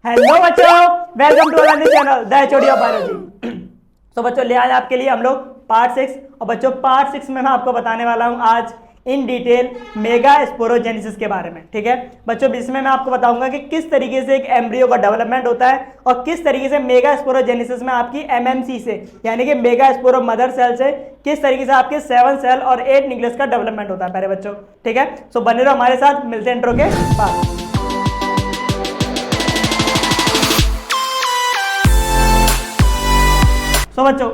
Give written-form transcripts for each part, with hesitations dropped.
Hello बच्चों, welcome to our channel the HOD of biology. तो बच्चों ले आए आपके लिए हम लोग पार्ट 6। और बच्चों पार्ट 6 में मैं आपको बताने वाला हूं आज इन डिटेल मेगा स्पोरोजेनेसिस के बारे में। ठीक है बच्चों, इसमें मैं आपको बताऊंगा कि किस तरीके से एक एम्ब्रियो का डेवलपमेंट होता है और किस तरीके से मेगा स्पोरोजेनेसिस में आपकी एमएमसी से यानी कि मेगा स्पोरो मदर सेल से किस तरीके से आपके 7 सेल और 8 न्यूक्लियस का डेवलपमेंट होता है प्यारे बच्चों। ठीक है, सो बने रहो हमारे साथ, मिलते हैं इंट्रो के बाद। तो बच्चों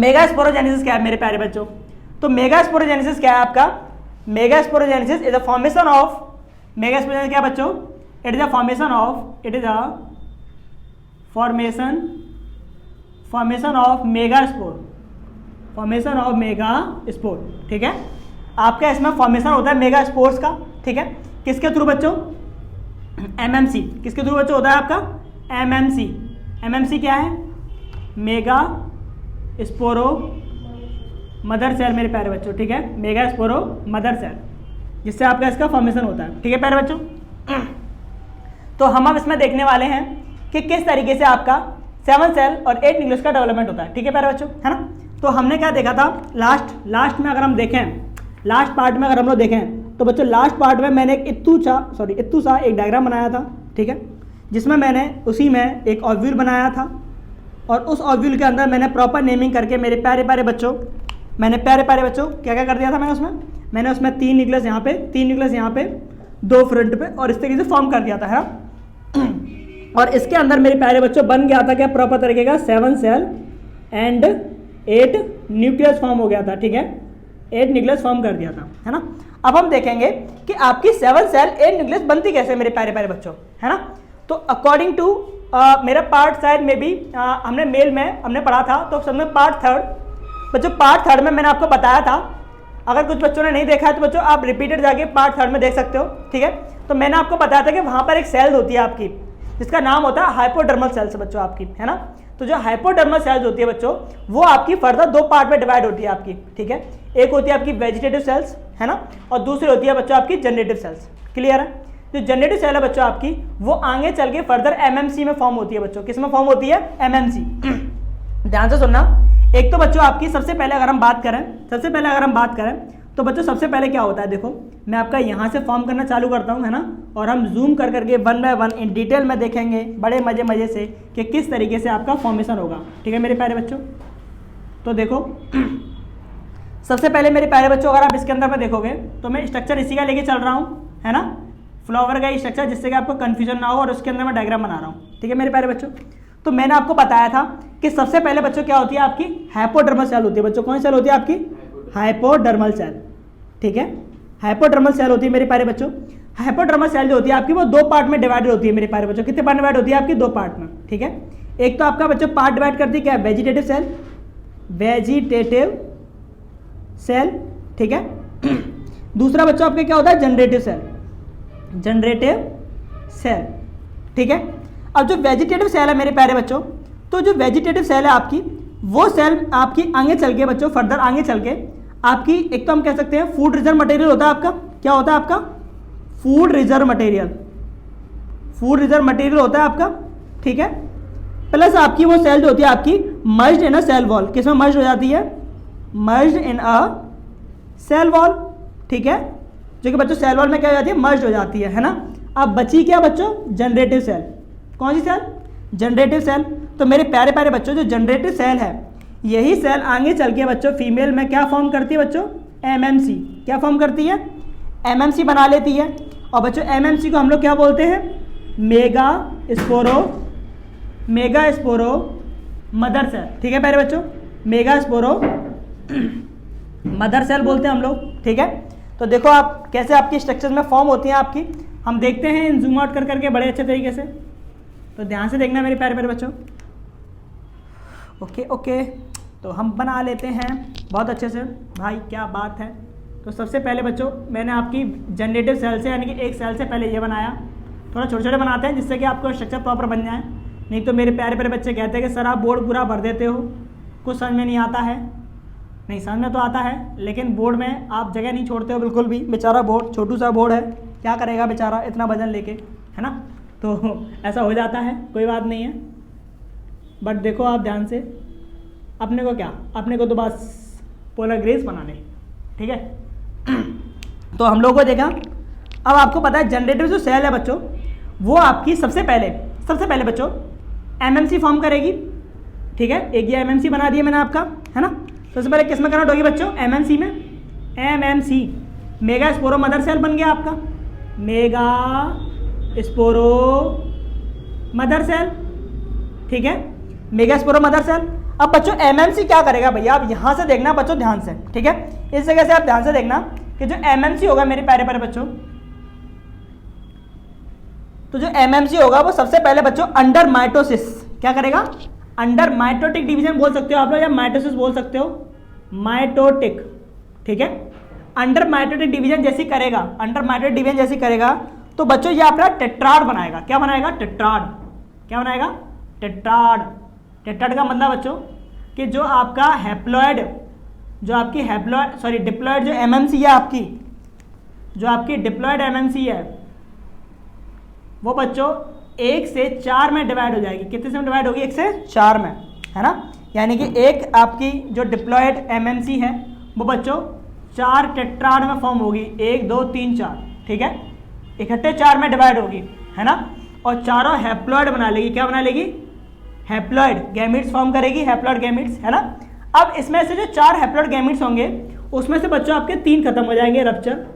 मेगा स्पोरोजेनेसिस क्या है मेरे प्यारे बच्चों? तो मेगा स्पोरोजेनेसिस क्या है आपका? Mega sporogenesis is a formation of, mega sporogenesis क्या बच्चों? It is a formation of mega spore. ठीक है, आपका इसमें फॉर्मेशन होता है मेगा स्पोर्स का। ठीक है, किसके थ्रू बच्चों? एमएमसी। किसके थ्रू बच्चों होता है आपका? एमएमसी। एमएमसी क्या है? मेगा स्पोरो मदर सेल मेरे प्यारे बच्चों। ठीक है, मेगा स्पोरो मदर सेल, जिससे आपका इसका फॉर्मेशन होता है। ठीक है प्यारे बच्चों, तो हम अब इसमें देखने वाले हैं कि किस तरीके से आपका 7 सेल और 8 न्यूक्लियस का डेवलपमेंट होता है। ठीक है प्यारे बच्चों, है ना? तो हमने क्या देखा था लास्ट में? अगर हम देखें लास्ट पार्ट में, अगर हम लोग देखें तो बच्चों लास्ट पार्ट में मैंने एक इत्तू सा एक डायग्राम बनाया था। ठीक है, जिसमें मैंने उसी में एक ओव्यूल बनाया था और उस ओव्यूल के अंदर मैंने प्रॉपर नेमिंग करके मेरे प्यारे प्यारे बच्चों क्या क्या कर दिया था मैंने उसमें 3 न्यूक्लियस यहाँ पे, 3 न्यूक्लियस यहाँ पे, 2 फ्रंट पे, और इस तरीके से फॉर्म कर दिया था, है ना? और इसके अंदर मेरे प्यारे बच्चों बन गया था क्या प्रॉपर तरीके का 7 सेल एंड 8 न्यूक्लियस फॉर्म हो गया था। ठीक है, 8 न्यूक्लियस फॉर्म कर दिया था, है ना? अब हम देखेंगे कि आपकी 7 सेल 8 न्यूक्लियस बनती कैसे मेरे प्यारे प्यारे बच्चों, है ना? तो अकॉर्डिंग टू मेरा पार्ट शायद में भी हमने मेल में हमने पढ़ा था, तो सब में पार्ट 3 बच्चों, पार्ट 3 में मैंने आपको बताया था। अगर कुछ बच्चों ने नहीं देखा है तो बच्चों आप रिपीटेड जाके पार्ट 3 में देख सकते हो। ठीक है, तो मैंने आपको बताया था कि वहाँ पर एक सेल होती है आपकी, जिसका नाम होता है हाइपोडर्मल सेल्स बच्चों आपकी, है ना? तो जो हाइपोडर्मल सेल्स होती है बच्चों, वो आपकी फर्दर 2 पार्ट में डिवाइड होती है आपकी। ठीक है, एक होती है आपकी वेजिटेटिव सेल्स, है ना, और दूसरी होती है बच्चों आपकी जनरेटिव सेल्स। क्लियर है? जो जनरेटिव सेल है बच्चों आपकी, वो आगे चल के फर्दर एमएमसी में फॉर्म होती है बच्चों। किस में फॉर्म होती है? एमएमसी। ध्यान से सुनना। एक तो बच्चों आपकी सबसे पहले अगर हम बात करें तो बच्चों सबसे पहले क्या होता है, देखो मैं आपका यहाँ से फॉर्म करना चालू करता हूँ, है ना? और हम जूम कर करके 1 बाय 1 इन डिटेल में देखेंगे बड़े मजे से कि किस तरीके से आपका फॉर्मेशन होगा। ठीक है मेरे प्यारे बच्चों, तो देखो सबसे पहले मेरे प्यारे बच्चों अगर आप इसके अंदर में देखोगे तो मैं स्ट्रक्चर इसी का लेके चल रहा हूँ, है ना? फ्लावर का स्ट्रक्चर, जिससे कि आपको कंफ्यूजन ना हो, और उसके अंदर मैं डायग्राम बना रहा हूँ। ठीक है मेरे प्यारे बच्चों, तो मैंने आपको बताया था कि सबसे पहले बच्चों क्या होती है आपकी? हाइपोडर्मल सेल होती है बच्चों। कौन सी सेल होती है आपकी? Hypodermal cell. ठीक है, हाइपोडर्मल सेल होती है मेरे प्यारे बच्चों। हाइपोडर्मल सेल जो होती है आपकी, वो 2 पार्ट में डिवाइडेड होती है मेरे प्यारे बच्चों। कितने पार्ट डिवाइड होती है आपकी? 2 पार्ट में। ठीक है, एक तो आपका बच्चों पार्ट डिवाइड करती है क्या? Vegetative cell. ठीक है, दूसरा बच्चों आपका क्या होता है? Generative cell. ठीक है, अब जो वेजिटेटिव सेल है मेरे प्यारे बच्चों, तो जो वेजिटेटिव सेल है आपकी, वो सेल आपकी आगे चल के बच्चों, फर्दर आगे चल के आपकी एक तो हम कह सकते हैं फूड रिजर्व मटेरियल होता है आपका। क्या होता है आपका? फूड रिजर्व मटेरियल होता है आपका। ठीक है, प्लस आपकी वो सेल जो होती है आपकी मर्ज्ड इन अ सेल वॉल। किसमें मर्ज हो जाती है? मर्ज्ड इन अ सेल वॉल। ठीक है, जो कि बच्चों सेल वॉल में क्या हो जाती है? मर्ज हो जाती है ना? अब बची क्या बच्चों? Generative cell. कौन सी सेल? Generative cell. तो मेरे प्यारे प्यारे बच्चों जो जनरेटिव सेल है, यही सेल आगे चल के बच्चों फीमेल में क्या फॉर्म करती है बच्चों? एमएमसी। क्या फॉर्म करती है? एमएमसी बना लेती है। और बच्चों एमएमसी को हम लोग क्या बोलते हैं? Mega स्पोरो mother cell. ठीक है प्यारे बच्चों, मेगा स्पोरो मदर सेल बोलते हैं हम लोग। ठीक है, तो देखो आप कैसे आपकी स्ट्रक्चर में फॉर्म होती हैं आपकी, हम देखते हैं इन जूम आउट कर करके बड़े अच्छे तरीके से। तो ध्यान से देखना मेरे प्यारे प्यारे बच्चों। ओके, तो हम बना लेते हैं बहुत अच्छे से। भाई क्या बात है। तो सबसे पहले बच्चों मैंने आपकी जनरेटिव सेल से यानी कि एक सेल से पहले ये बनाया। थोड़ा छोटे छोटे बनाते हैं जिससे कि आपको स्ट्रक्चर प्रॉपर बन जाए। नहीं तो मेरे प्यारे प्यारे बच्चे कहते हैं कि सर आप बोर्ड पूरा भर देते हो, कुछ समझ में नहीं आता है। नहीं, समझ में तो आता है, लेकिन बोर्ड में आप जगह नहीं छोड़ते हो बिल्कुल भी। बेचारा बोर्ड छोटू सा बोर्ड है, क्या करेगा बेचारा इतना वजन लेके, है ना? तो ऐसा हो जाता है, कोई बात नहीं है। बट देखो आप ध्यान से, अपने को क्या, अपने को तो बस पोलर ग्रेस बनाने, ठीक है। तो हम लोगों को देखा, अब आपको पता है जनरेटिव जो सेल है बच्चों, वो आपकी सबसे पहले बच्चों एमएमसी फॉर्म करेगी, ठीक है। एक ये एमएमसी बना दिया मैंने आपका, है ना। सबसे पहले किस में कन्वर्ट होगी बच्चों, एमएमसी में। एमएमसी मेगा स्पोरो मदर सेल बन गया आपका, मेगा स्पोरो मदर सेल, ठीक है, मेगा स्पोरो मदर सेल। अब बच्चों एमएमसी क्या करेगा भैया, आप यहां से देखना बच्चों ध्यान से, ठीक है। इस जगह से आप ध्यान से देखना कि जो एमएमसी होगा मेरे प्यारे प्यारे बच्चों, तो जो एमएमसी होगा वो सबसे पहले बच्चों अंडर माइटोसिस क्या करेगा, अंडर माइटोटिक डिवीजन बोल सकते हो आप लोग, या माइटोसिस बोल सकते हो, माइटोटिक, ठीक है। अंडर माइटोटिक डिवीजन जैसी करेगा, अंडर माइटोटिक डिवीजन जैसी करेगा तो बच्चों ये अपना टेट्राड बनाएगा। क्या बनाएगा, टेट्राड। क्या बनाएगा, टेट्राड। टेट्राड का मतलब बच्चों कि जो आपका हैप्लॉइड, जो आपकी हैप्लॉइड सॉरी डिप्लॉइड जो एमएमसी है आपकी, जो आपकी डिप्लॉइड एमएमसी है वो बच्चों 1 से 4 में डिवाइड हो जाएगी। कितने से डिवाइड होगी, 1 से 4 में, है ना। यानी कि एक आपकी जो डिप्लॉइड एमएमसी है वो बच्चों 4 टेट्राड में फॉर्म होगी, 1 2 3 4, ठीक है। इकट्ठे 4 में डिवाइड होगी, है ना। और चारों हैप्लॉइड बना लेगी। क्या बना लेगी, हैप्लॉइड गैमीट्स फॉर्म करेगी, हैप्लॉइड गैमीट्स, है ना। अब इसमें से जो 4 हैप्लॉइड गैमीट्स होंगे उसमें से बच्चों आपके 3 खत्म हो जाएंगे, रप्चर।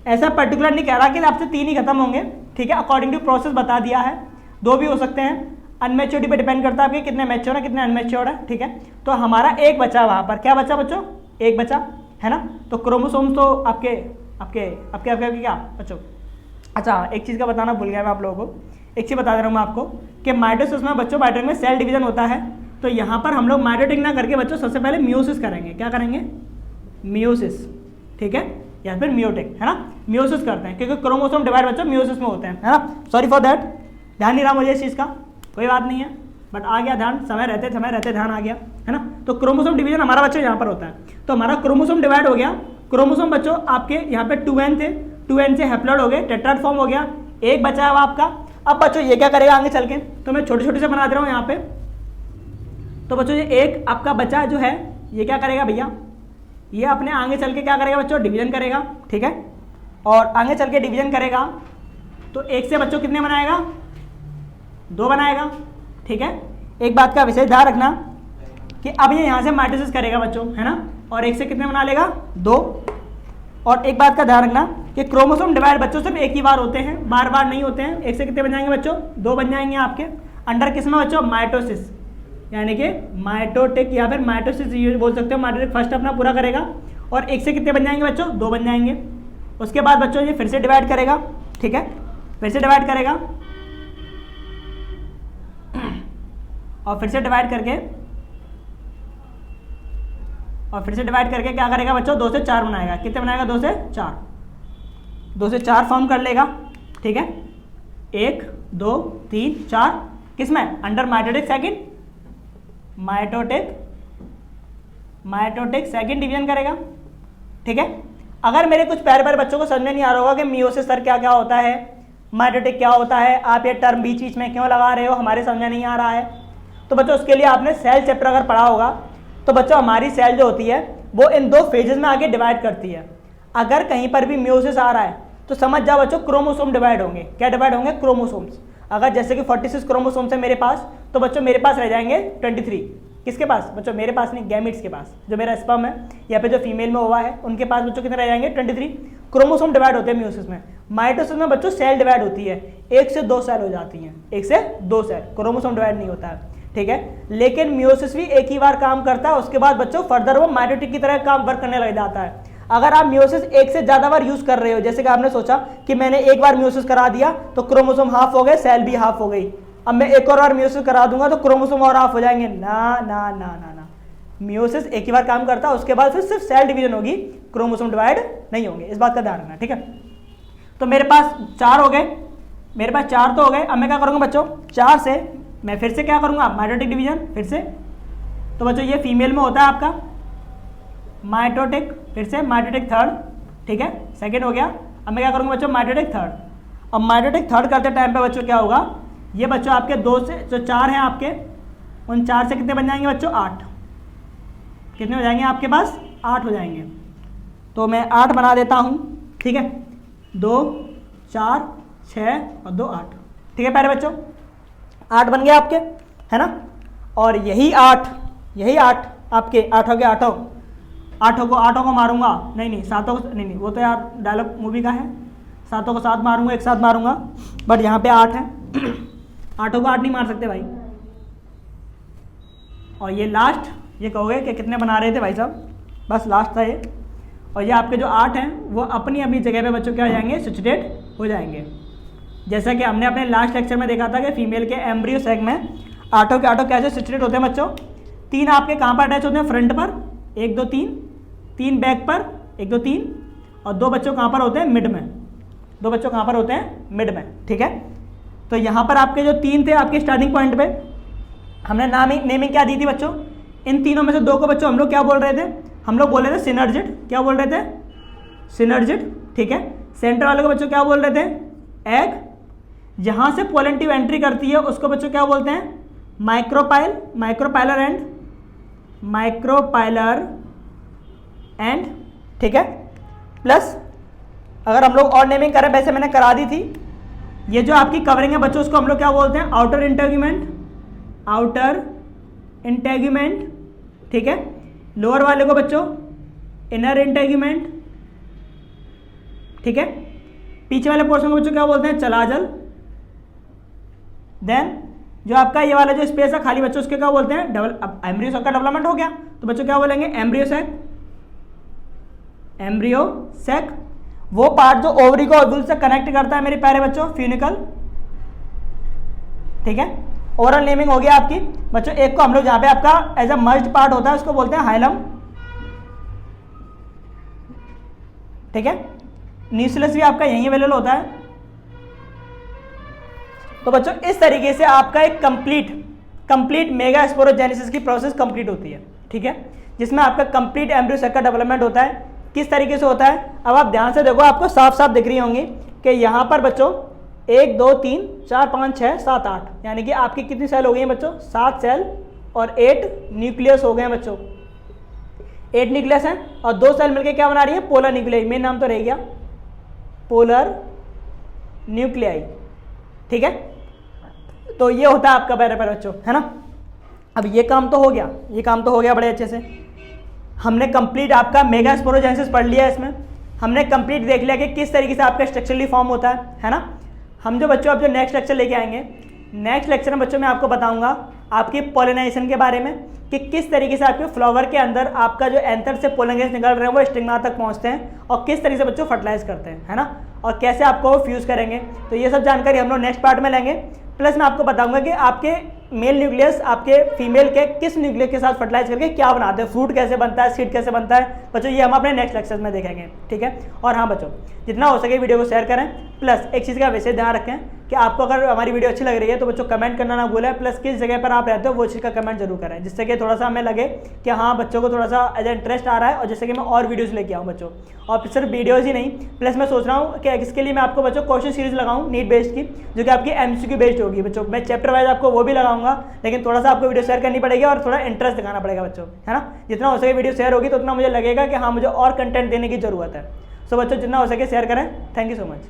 ऐसा पर्टिकुलर नहीं कह रहा कि आपसे 3 ही खत्म होंगे, ठीक है। अकॉर्डिंग टू प्रोसेस बता दिया है, 2 भी हो सकते हैं। अनमेच्योरिटी पे डिपेंड करता है आपके कितने मैच्योर है कितने अनमेच्योर है, ठीक है। तो हमारा एक बचा वहां पर, क्या बचा बच्चों, एक बचा, है ना। तो क्रोमोसोम तो आपके आपके आपके आपके क्या बच्चों, अच्छा एक चीज़ का बताना भूल गया मैं आप लोगों को, एक चीज़ बता दे रहा हूँ मैं आपको कि माइटोसिस में बच्चों, माइटोटिक में सेल डिवीजन होता है। तो यहाँ पर हम लोग माइटोटिक ना करके बच्चों सबसे पहले मियोसिस करेंगे। क्या करेंगे, मियोसिस, ठीक है, या फिर मियोटिक, है ना। मियोसिस करते हैं क्योंकि क्रोमोसोम डिवाइड बच्चों मियोसिस में होते हैं, है ना। सॉरी फॉर दैट, ध्यान नहीं रहा मुझे इस चीज़ का, कोई बात नहीं है, बट आ गया ध्यान, समय रहते ध्यान आ गया, है ना। तो क्रोमोसोम डिवीजन हमारा बच्चों यहाँ पर होता है। तो हमारा क्रोमोसोम डिवाइड हो गया। क्रोमोसोम बच्चों आपके यहाँ पे 2n थे, 2n से हैप्लॉइड हो गए, टेट्राड फॉर्म हो गया, एक बचा है आपका। अब बच्चों ये क्या करेगा आगे चल के, तो मैं छोटे छोटे से बना दे रहा हूँ यहाँ पे। तो बच्चों ये एक आपका बचा जो है ये क्या करेगा भैया, ये अपने आगे चल के क्या करेगा बच्चों, डिवीजन करेगा, ठीक है। और आगे चल के डिवीजन करेगा तो एक से बच्चों कितने बनाएगा, 2 बनाएगा, ठीक है। एक बात का विशेष ध्यान रखना कि अब ये यहाँ से माइटोसिस करेगा बच्चों, है ना, और एक से कितने बना लेगा, 2। और एक बात का ध्यान रखना कि क्रोमोसोम डिवाइड बच्चों सिर्फ एक ही बार होते हैं, बार बार नहीं होते हैं। एक से कितने बन जाएंगे बच्चों, 2 बन जाएंगे आपके। अंडर किस में बच्चों, माइटोसिस, यानी कि माइटोटिक या फिर माइटोसिस ये बोल सकते हो। माइटोटिक फर्स्ट अपना पूरा करेगा और एक से कितने बन जाएंगे बच्चों, 2 बन जाएंगे। उसके बाद बच्चों ये फिर से डिवाइड करेगा, ठीक है, फिर से डिवाइड करेगा और फिर से डिवाइड करके क्या करेगा बच्चों, 2 से 4 बनाएगा। कितने बनाएगा, 2 से 4, 2 से 4 फॉर्म कर लेगा, ठीक है। 1 2 3 4 किसमें, under mitotic second, mitotic second division करेगा, ठीक है। अगर मेरे कुछ प्यारे प्यारे बच्चों को समझ में नहीं आ रहा होगा कि मियोसिस सर क्या क्या होता है, माइटोटिक क्या होता है, आप ये टर्म बीच बीच में क्यों लगा रहे हो, हमारे समझ में नहीं आ रहा है, तो बच्चों उसके लिए आपने सेल चैप्टर अगर पढ़ा होगा तो बच्चों हमारी सेल जो होती है वो इन 2 फेजेस में आगे डिवाइड करती है। अगर कहीं पर भी मियोसिस आ रहा है तो समझ जाओ बच्चों क्रोमोसोम डिवाइड होंगे। क्या डिवाइड होंगे, क्रोमोसोम्स। अगर जैसे कि 46 क्रोमोसोम्स है मेरे पास, तो बच्चों मेरे पास रह जाएंगे 23। किसके पास बच्चों, मेरे पास नहीं, गैमिट्स के पास, जो मेरा स्पर्म है या फिर जो फीमेल में हुआ है उनके पास बच्चों कितने रह जाएंगे, 23 क्रोमोसोम डिवाइड होते हैं मियोसिस में। माइटोसिस में बच्चों सेल डिवाइड होती है, 1 से 2 सेल हो जाती हैं, 1 से 2 सेल, क्रोमोसोम डिवाइड नहीं होता है, ठीक है। लेकिन मियोसिस भी एक ही बार काम करता है, उसके बाद बच्चों फर्दर वो माइटोटिक की तरह काम वर्क करने लग जाता है। अगर आप मियोसिस 1 से ज्यादा बार यूज कर रहे हो, जैसे कि आपने सोचा कि मैंने एक बार मियोसिस करा दिया तो क्रोमोसोम हाफ हो गए, सेल भी हाफ हो गई, अब मैं एक और बार मियोसिस करा दूंगा तो क्रोमोसोम और हाफ हो जाएंगे, ना ना ना ना ना। मियोसिस एक ही बार काम करता है, उसके बाद फिर सिर्फ सेल डिवीजन होगी, क्रोमोसोम डिवाइड नहीं होंगे, इस बात का ध्यान रखना, ठीक है। तो मेरे पास 4 हो गए, मेरे पास 4 तो हो गए। अब मैं क्या करूंगा बच्चों, 4 से मैं फिर से क्या करूंगा, माइटोटिक डिवीजन फिर से। तो बच्चों ये फीमेल में होता है आपका माइटोटिक, फिर से माइटोटिक थर्ड, ठीक है, सेकेंड हो गया। अब मैं क्या करूंगा बच्चों, माइटोटिक थर्ड। अब माइटोटिक थर्ड करते टाइम पे बच्चों क्या होगा, ये बच्चों आपके 2 से जो 4 हैं आपके, उन 4 से कितने बन जाएंगे बच्चों, 8। कितने हो जाएंगे आपके पास, 8 हो जाएंगे। तो मैं 8 बना देता हूँ, ठीक है, 2 4 6 और 2 8, ठीक है प्यारे बच्चों, 8 बन गए आपके, है ना। और यही 8 आपके 8 हो गए, 8 को मारूंगा, नहीं 7 को, नहीं वो तो यार डायलॉग मूवी का है, 7 को 7 मारूंगा, एक साथ मारूंगा, बट यहाँ पे 8 है 8 को 8 नहीं मार सकते भाई। और ये लास्ट, ये कहोगे कि कितने बना रहे थे भाई साहब, बस लास्ट था ये। और ये आपके जो 8 हैं वो अपनी अपनी जगह पे बच्चों क्या हो जाएंगे, सैचुरेट हो जाएंगे। जैसा कि हमने अपने लास्ट लेक्चर में देखा था कि फीमेल के एम्ब्रियो सैक में 8 के 8 कैसे सैचुरेट होते हैं बच्चों। 3 आपके कहाँ पर अटैच होते हैं, फ्रंट पर, 1 2 3, 3 बैक पर, 1 2 3, और 2 बच्चों कहाँ पर होते हैं, मिड में, 2 बच्चों कहाँ पर होते हैं, मिड में, ठीक है। तो यहाँ पर आपके जो 3 थे आपके स्टार्टिंग पॉइंट पे, हमने नेमिंग क्या दी थी बच्चों, इन तीनों में से 2 को बच्चों हम लोग क्या बोल रहे थे, हम लोग बोल रहे थे सिनर्जिड, क्या बोल रहे थे, सिनर्जिड, ठीक है। सेंटर वाले को बच्चों क्या बोल रहे थे, एग। जहाँ से पोलेंटिव एंट्री करती है उसको बच्चों क्या बोलते हैं, माइक्रोपाइलर एंड, ठीक है। प्लस अगर हम लोग और नेमिंग करें, वैसे मैंने करा दी थी, ये जो आपकी कवरिंग है बच्चों उसको हम लोग क्या बोलते हैं, आउटर इंटेग्यूमेंट, ठीक है। लोअर वाले को बच्चों इनर इंटेग्यूमेंट, ठीक है। पीछे वाले पोर्शन को बच्चों क्या बोलते हैं, चलाजल। देन जो आपका ये वाला जो स्पेस है खाली बच्चों उसके क्या बोलते हैं, अब एम्ब्रियो सैक का डेवलपमेंट हो गया तो बच्चों क्या बोलेंगे, एम्ब्रियो सैक। वो पार्ट जो ओवरी को ओव्यूल से कनेक्ट करता है मेरे प्यारे बच्चों, फ्यूनिकल, ठीक है। ओरल नेमिंग हो गया आपकी बच्चों। एक को हम लोग जहां पे आपका एज अ मर्ज्ड पार्ट होता है उसको बोलते हैं हाइलम, ठीक है। न्यूक्लियस भी आपका यहीं अवेलेबल होता है। तो बच्चों इस तरीके से आपका एक कंप्लीट मेगा स्पोरोजेनेसिस की प्रोसेस कंप्लीट होती है, ठीक है, जिसमें आपका कंप्लीट एम्ब्रियो सैक का डेवलपमेंट होता है। किस तरीके से होता है, अब आप ध्यान से देखो, आपको साफ साफ दिख रही होंगी कि यहाँ पर बच्चों 1 2 3 4 5 6 7 8, यानी कि आपकी कितनी सेल हो गई हैं बच्चों, 7 सेल और 8 न्यूक्लियस हो गए हैं बच्चों, 8 न्यूक्लियस हैं। और 2 सेल मिलकर क्या बना रही है, पोलर न्यूक्लियाई, मेन नाम तो रह गया पोलर न्यूक्लियाई, ठीक है। तो ये होता है आपका प्यारे बच्चों, है ना। अब ये काम तो हो गया, बड़े अच्छे से हमने कंप्लीट आपका मेगा स्पोरोजेनेसिस पढ़ लिया है। इसमें हमने कंप्लीट देख लिया कि किस तरीके से आपका स्ट्रक्चरली फॉर्म होता है ना। हम जो बच्चों अब जो नेक्स्ट लेक्चर लेके आएंगे, नेक्स्ट लेक्चर में बच्चों मैं आपको बताऊंगा आपकी पोलिनाइजेशन के बारे में, कि किस तरीके से आपके फ्लावर के अंदर आपका जो एंथर से पोलन गैस निकल रहे हैं वो स्टिग्मा तक पहुंचते हैं, और किस तरीके से बच्चों फर्टिलाइज करते हैं, है ना, और कैसे आपको वो फ्यूज करेंगे। तो ये सब जानकारी हम लोग नेक्स्ट पार्ट में लेंगे। प्लस मैं आपको बताऊंगा कि आपके मेल न्यूक्लियस आपके फीमेल के किस न्यूक्लियस के साथ फर्टिलाइज करके क्या बनाते हैं, फ्रूट कैसे बनता है, सीड कैसे बनता है बच्चों, ये हम अपने नेक्स्ट लेक्चर में देखेंगे, ठीक है। और हाँ बच्चों, जितना हो सके वीडियो को शेयर करें। प्लस एक चीज़ का वैसे ध्यान रखें कि आपको अगर हमारी वीडियो अच्छी लग रही है तो बच्चों कमेंट करना ना भूलें। प्लस किस जगह पर आप रहते हो वो चीज़ का कमेंट जरूर करें, जिससे कि थोड़ा सा हमें लगे कि हाँ बच्चों को थोड़ा सा एज इंटरेस्ट आ रहा है, और जैसे कि मैं और वीडियोज़ लेके आऊँ बच्चों। और सिर्फ वीडियोज़ ही नहीं, प्लस मैं सोच रहा हूँ कि इसके लिए मैं आपको बच्चों क्वेश्चन सीरीज लगाऊँ नीट बेस्ड की, जो कि आपकी MCQ बेस्ड होगी बच्चों। मैं चैप्टर वाइज आपको वो भी लगाऊंगा, लेकिन थोड़ा सा आपको वीडियो शेयर करनी पड़ेगी और थोड़ा इंटरेस्ट दिखाना पड़ेगा बच्चों, है ना। जितना हो सके वीडियो शेयर होगी तो उतना मुझे लगेगा कि हाँ मुझे और कंटेंट देने की जरूरत है। सो बच्चों जितना हो सके शेयर करें। Thank you so much.